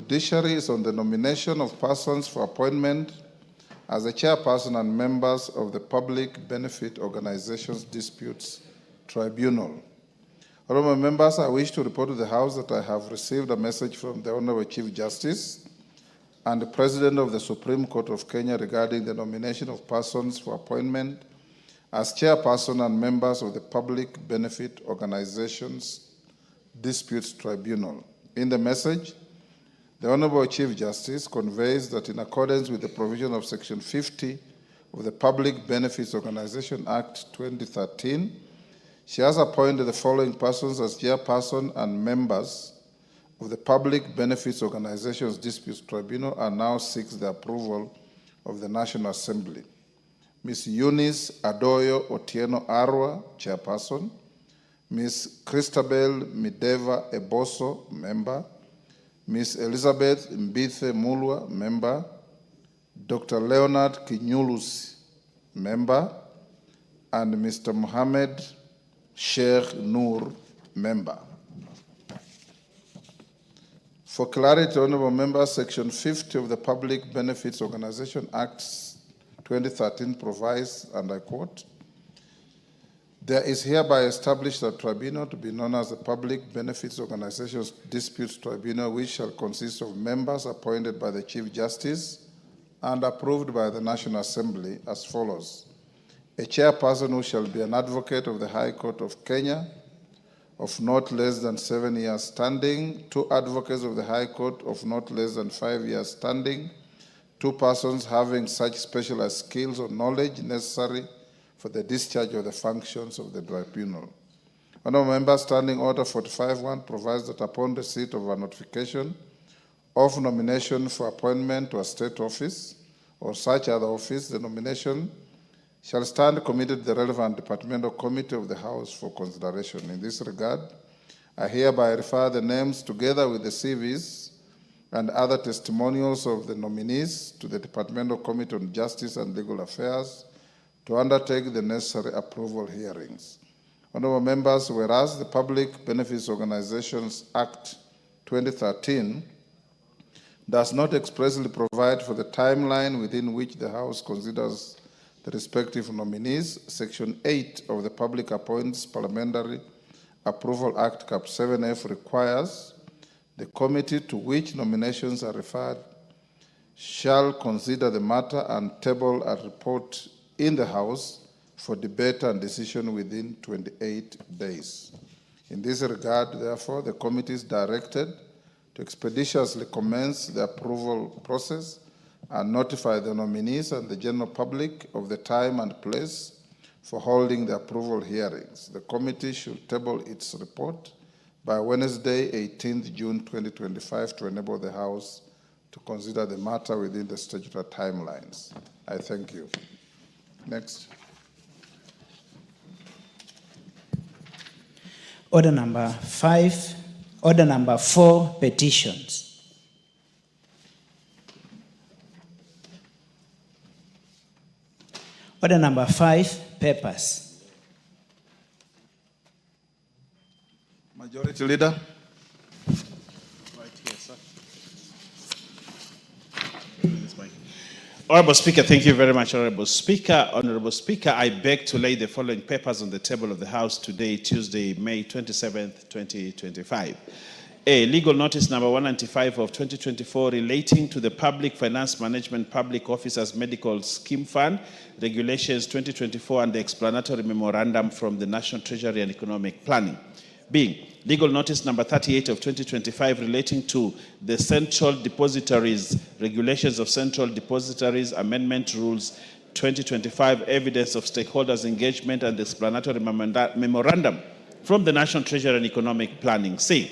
judiciary is on the nomination of persons for appointment as the chairperson and members of the Public Benefit Organizations Disputes Tribunal. Honorable members, I wish to report to the House that I have received a message from the Honorable Chief Justice and the President of the Supreme Court of Kenya regarding the nomination of persons for appointment as chairperson and members of the Public Benefit Organizations Disputes Tribunal. In the message, the Honorable Chief Justice conveys that in accordance with the provision of Section 50 of the Public Benefits Organization Act 2013, she has appointed the following persons as chairperson and members of the Public Benefits Organizations Disputes Tribunal and now seeks the approval of the National Assembly. Ms. Eunice Adoyo Otieno Arwa, chairperson. Ms. Christabel Mideva Eboso, member. Ms. Elizabeth Mbithe Mulwa, member. Dr. Leonard Kinyulus, member. And Mr. Mohammed Sheikh Noor, member. For clarity, honorable members, Section 50 of the Public Benefits Organization Act 2013 provides, and I quote, "There is hereby established a tribunal to be known as the Public Benefits Organizations Disputes Tribunal, which shall consist of members appointed by the Chief Justice and approved by the National Assembly as follows. A chairperson who shall be an advocate of the High Court of Kenya of not less than 7 years standing, 2 advocates of the High Court of not less than 5 years standing, 2 persons having such specialized skills or knowledge necessary for the discharge of the functions of the tribunal." Honorable members, Standing Order 45.1 provides that upon receipt of a notification of nomination for appointment to a state office or such other office, the nomination shall stand committed to the relevant departmental committee of the House for consideration. In this regard, I hereby refer the names together with the CVs and other testimonials of the nominees to the Departmental Committee on Justice and Legal Affairs to undertake the necessary approval hearings. Honorable members, whereas the Public Benefits Organizations Act 2013 does not expressly provide for the timeline within which the House considers the respective nominees, Section 8 of the Public Appointments Parliamentary Approval Act, Cap 7F, requires the committee to which nominations are referred shall consider the matter and table a report in the House for debate and decision within 28 days. In this regard, therefore, the committee is directed to expeditiously commence the approval process and notify the nominees and the general public of the time and place for holding the approval hearings. The committee should table its report by Wednesday, 18th June 2025, to enable the House to consider the matter within the statutory timelines. I thank you. Next. Order number 5, order number 4, petitions. Order number 5, papers. Majority Leader. Right here, sir. Honorable Speaker, thank you very much, Honorable Speaker. Honorable Speaker, I beg to lay the following papers on the table of the House today, Tuesday, May 27th, 2025. A, legal notice number 195 of 2024 relating to the Public Finance Management Public Officers Medical Scheme Fund, Regulations 2024 and the explanatory memorandum from the National Treasury and Economic Planning. B, legal notice number 38 of 2025 relating to the Central Depositories, Regulations of Central Depositories Amendment Rules 2025, Evidence of Stakeholders Engagement and the explanatory memorandum from the National Treasury and Economic Planning. C,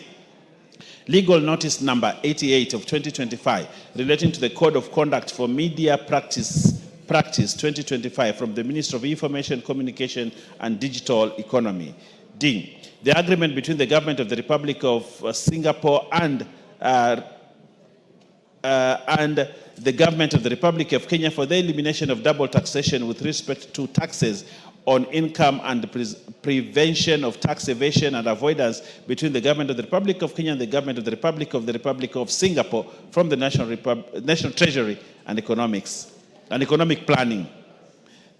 legal notice number 88 of 2025 relating to the Code of Conduct for Media Practice 2025 from the Ministry of Information, Communication and Digital Economy. D, the agreement between the Government of the Republic of Singapore and the Government of the Republic of Kenya for the elimination of double taxation with respect to taxes on income and prevention of tax evasion and avoidance between the government of the Republic of Kenya and the government of the Republic of Singapore from the National Treasury and economic planning.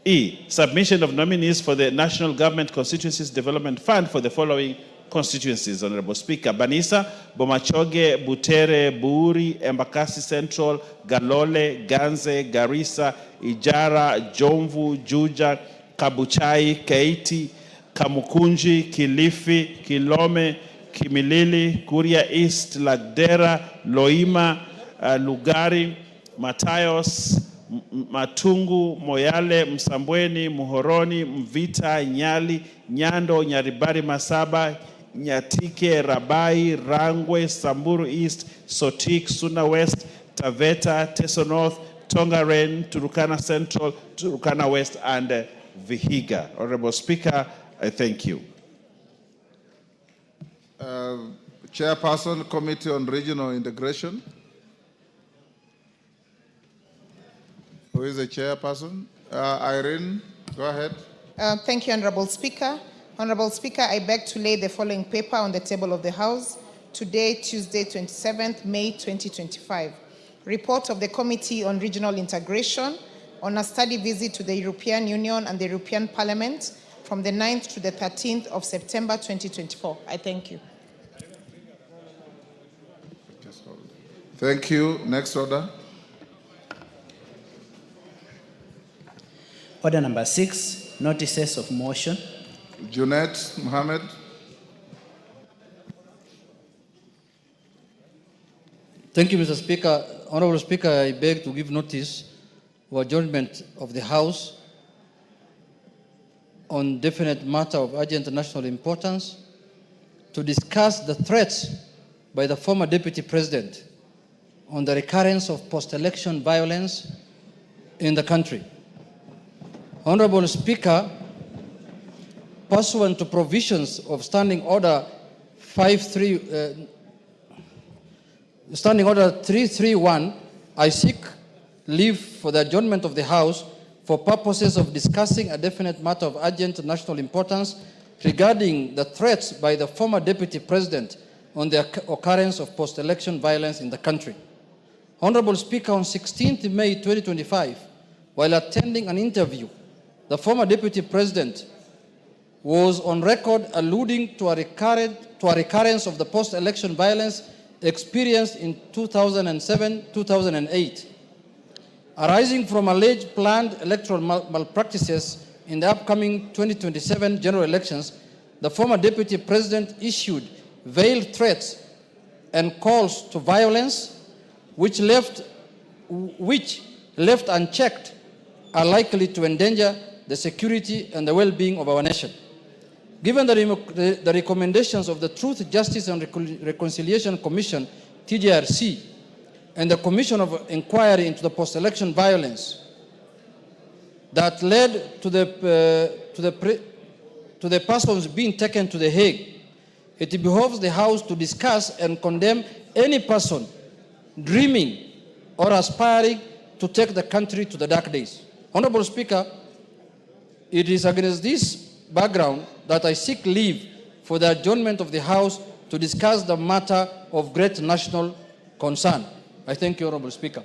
E, submission of nominees for the National Government Constituencies Development Fund for the following constituencies, Honorable Speaker: Banisa, Bomachoge, Butere, Buri, Embakasi Central, Galole, Ganze, Garissa, Ijara, Jomvu, Juja, Kabuchai, Keiti, Kamukunji, Kilifi, Kilome, Kimilili, Kuria East, Lagdera, Loima, Lugari, Matayos, Matungu, Moyale, Msambweni, Muhoroni, Mvita, Nyali, Nyando, Nyaribari, Masaba, Nyatike, Rabai, Rangwe, Samburu East, Sotik, Suna West, Taveta, Teso North, Tongaren, Turukana Central, Turukana West, and Vihiga. Honorable Speaker, I thank you. Chairperson, Committee on Regional Integration. Who is the chairperson? Irene, go ahead. Thank you, Honorable Speaker. Honorable Speaker, I beg to lay the following paper on the table of the House today, Tuesday, 27th May 2025. Report of the Committee on Regional Integration on a study visit to the European Union and the European Parliament from the 9th to the 13th of September 2024. I thank you. Thank you. Next order. Order number 6, notices of motion. Junet Mohammed. Thank you, Mr. Speaker. Honorable Speaker, I beg to give notice of adjournment of the House on definite matter of urgent national importance to discuss the threats by the former Deputy President on the recurrence of post-election violence in the country. Honorable Speaker, pursuant to provisions of Standing Order 331, I seek leave for the adjournment of the House for purposes of discussing a definite matter of urgent national importance regarding the threats by the former Deputy President on the occurrence of post-election violence in the country. Honorable Speaker, on 16th May 2025, while attending an interview, the former Deputy President was on record alluding to a recurrence of the post-election violence experienced in 2007-2008. Arising from alleged planned electoral malpractices in the upcoming 2027 general elections, the former Deputy President issued veiled threats and calls to violence which left unchecked are likely to endanger the security and the well-being of our nation. Given the recommendations of the Truth, Justice and Reconciliation Commission, TJRC, and the Commission of Inquiry into the Post-Election Violence that led to the persons being taken to The Hague, it behoves the House to discuss and condemn any person dreaming or aspiring to take the country to the dark days. Honorable Speaker, it is against this background that I seek leave for the adjournment of the House to discuss the matter of great national concern. I thank you, Honorable Speaker.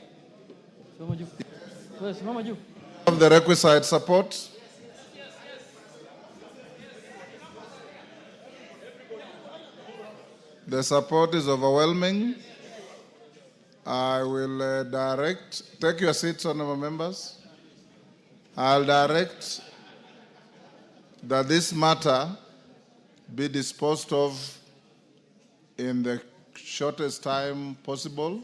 Of the requisite support. The support is overwhelming. I will take your seats, honorable members. I'll direct that this matter be disposed of in the shortest time possible,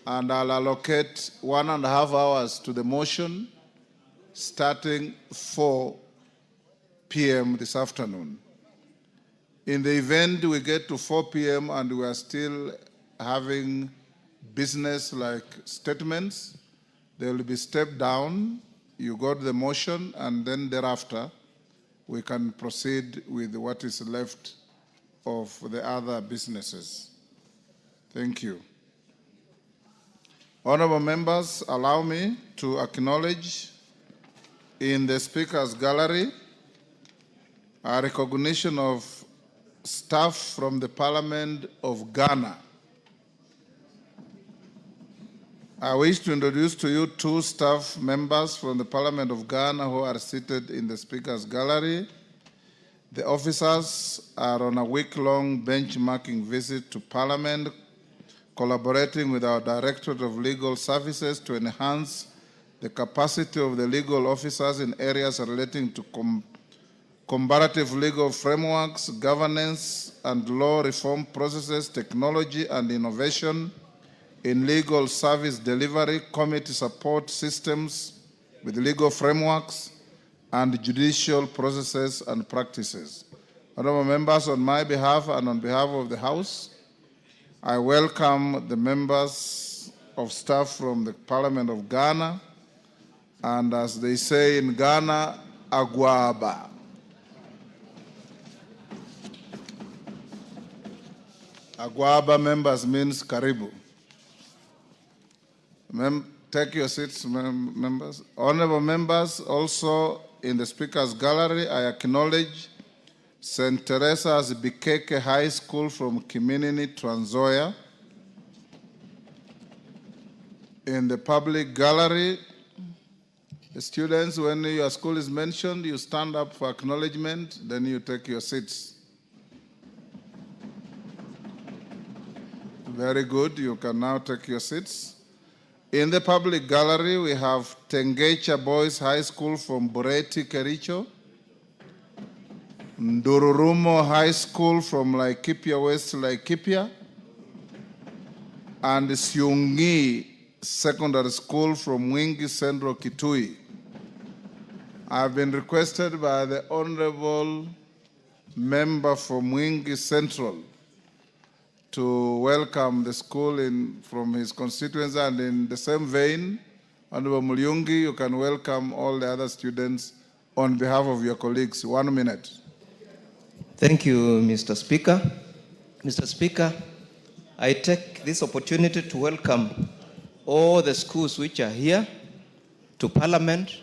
and I'll allocate 1.5 hours to the motion starting 4 p.m. this afternoon. In the event we get to 4 p.m. and we are still having business like statements, they will be stepped down. You got the motion, and then thereafter we can proceed with what is left of the other businesses. Thank you. Honorable members, allow me to acknowledge In the Speaker's Gallery, a recognition of staff from the Parliament of Ghana. I wish to introduce to you two staff members from the Parliament of Ghana who are seated in the Speaker's Gallery. The officers are on a week-long benchmarking visit to Parliament, collaborating with our Directorate of Legal Services to enhance the capacity of the legal officers in areas relating to comparative legal frameworks, governance and law reform processes, technology and innovation in legal service delivery, committee support systems with legal frameworks, and judicial processes and practices. Honorable members, on my behalf and on behalf of the House, I welcome the members of staff from the Parliament of Ghana, and as they say in Ghana, Agwaba. Agwaba members means Karibu. Take your seats, members. Honorable members, also in the Speaker's Gallery, I acknowledge St. Teresa's Bikeke High School from Kiminini, Trans Nzoia. In the public gallery, the students, when your school is mentioned, you stand up for acknowledgement, then you take your seats. Very good, you can now take your seats. In the public gallery, we have Tengecha Boys High School from Bureti, Kericho, Ndururumo High School from Laikipia West, Laikipia, and Siungi Secondary School from Mwingi Central, Kitui. I've been requested by the Honorable Member for Mwingi Central to welcome the school from his constituency, and in the same vein, Honorable Mulyungi, you can welcome all the other students on behalf of your colleagues. 1 minute. Thank you, Mr. Speaker. Mr. Speaker, I take this opportunity to welcome all the schools which are here to Parliament,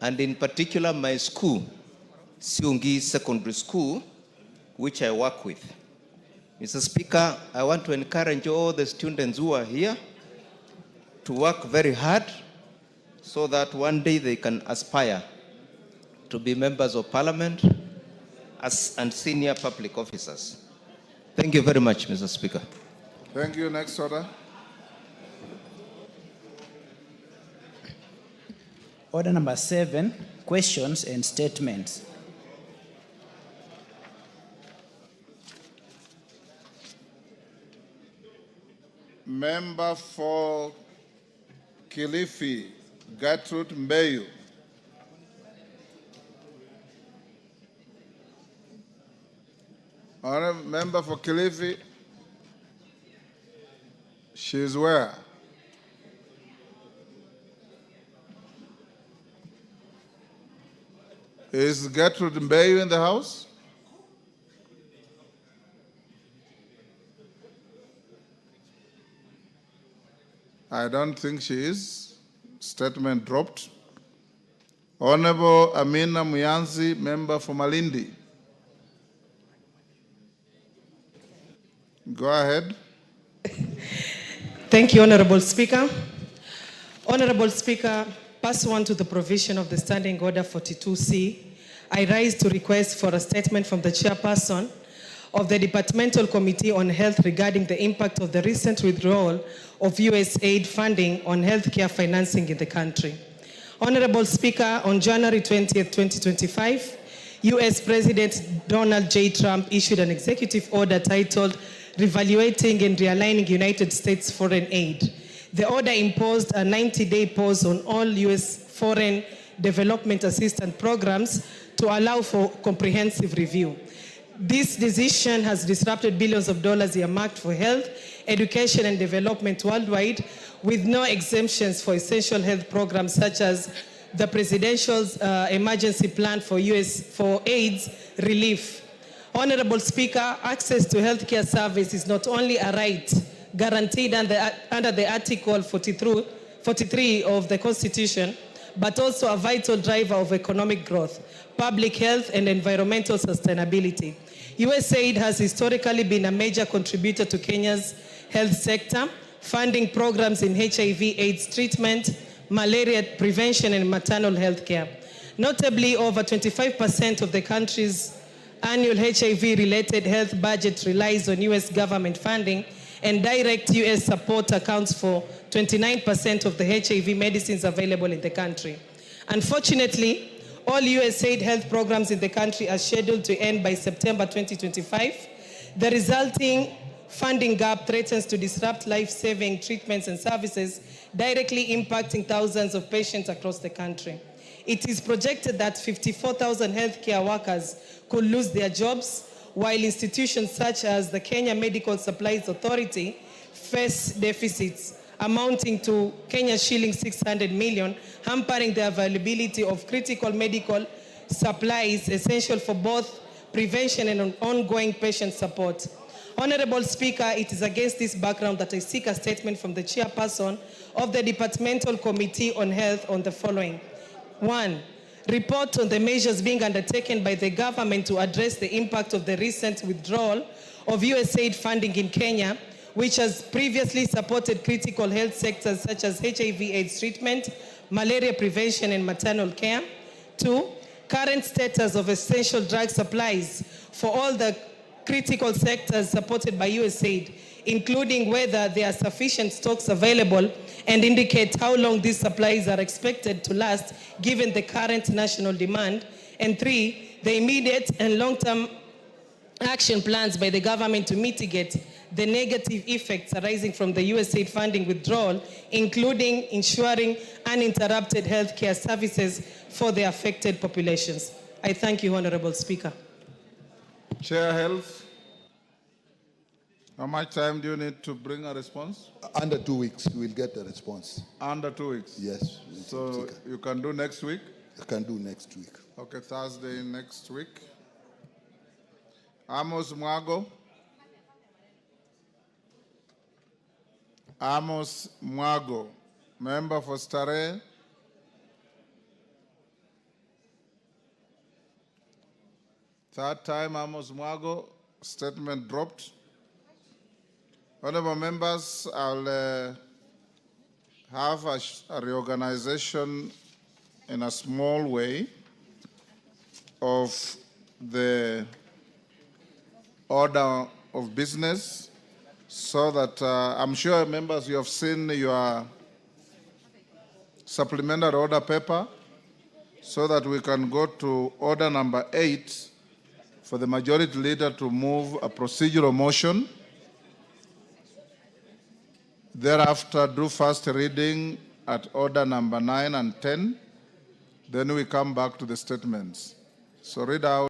and in particular my school, Siungi Secondary School, which I work with. Mr. Speaker, I want to encourage all the students who are here to work very hard so that one day they can aspire to be members of Parliament and senior public officers. Thank you very much, Mr. Speaker. Thank you. Next order. Order number 7, questions and statements. Member for Kilifi, Gertrude Mbeyu. Honorable Member for Kilifi, she's where? Is Gertrude Mbeyu in the house? I don't think she is. Statement dropped. Honorable Amina Muyanzi, member for Malindi. Go ahead. Thank you, Honorable Speaker. Honorable Speaker, pursuant to the provision of the Standing Order 42C, I rise to request for a statement from the chairperson of the Departmental Committee on Health regarding the impact of the recent withdrawal of U.S. aid funding on healthcare financing in the country. Honorable Speaker, on January 20th, 2025, U.S. President Donald J. Trump issued an executive order titled Reevaluating and Realigning United States Foreign Aid. The order imposed a 90-day pause on all U.S. foreign development assistance programs to allow for comprehensive review. This decision has disrupted billions of dollars earmarked for health, education, and development worldwide, with no exemptions for essential health programs such as the Presidential's Emergency Plan for AIDS relief. Honorable Speaker, access to healthcare service is not only a right guaranteed under the Article 43 of the Constitution, but also a vital driver of economic growth, public health, and environmental sustainability. USAID has historically been a major contributor to Kenya's health sector, funding programs in HIV/AIDS treatment, malaria prevention, and maternal health care. Notably, over 25% of the country's annual HIV-related health budget relies on US government funding, and direct US support accounts for 29% of the HIV medicines available in the country. Unfortunately, all USAID health programs in the country are scheduled to end by September 2025. The resulting funding gap threatens to disrupt life-saving treatments and services, directly impacting thousands of patients across the country. It is projected that 54,000 healthcare workers could lose their jobs, while institutions such as the Kenya Medical Supplies Authority face deficits amounting to Kenya shilling 600 million, hampering the availability of critical medical supplies essential for both prevention and ongoing patient support. Honorable Speaker, it is against this background that I seek a statement from the chairperson of the Departmental Committee on Health on the following. 1. Report on the measures being undertaken by the government to address the impact of the recent withdrawal of USAID funding in Kenya, which has previously supported critical health sectors such as HIV/AIDS treatment, malaria prevention, and maternal care. 2. Current status of essential drug supplies for all the critical sectors supported by USAID, including whether there are sufficient stocks available, and indicate how long these supplies are expected to last given the current national demand. And 3, the immediate and long-term action plans by the government to mitigate the negative effects arising from the USAID funding withdrawal, including ensuring uninterrupted healthcare services for the affected populations. I thank you, Honorable Speaker. Chair Health. How much time do you need to bring a response? Under 2 weeks, we will get the response. Under 2 weeks? Yes. So Speaker. you can do next week? I can do next week. Okay, Thursday next week. Amos Mwago. Amos Mwago, member for Starehe. Third time, Amos Mwago, statement dropped. Honorable members, I'll have a reorganization in a small way of the order of business, so that I'm sure members, you have seen your supplementary order paper, so that we can go to order number 8 for the majority leader to move a procedural motion. Thereafter, do first reading at order number 9 and 10. Then we come back to the statements. So read out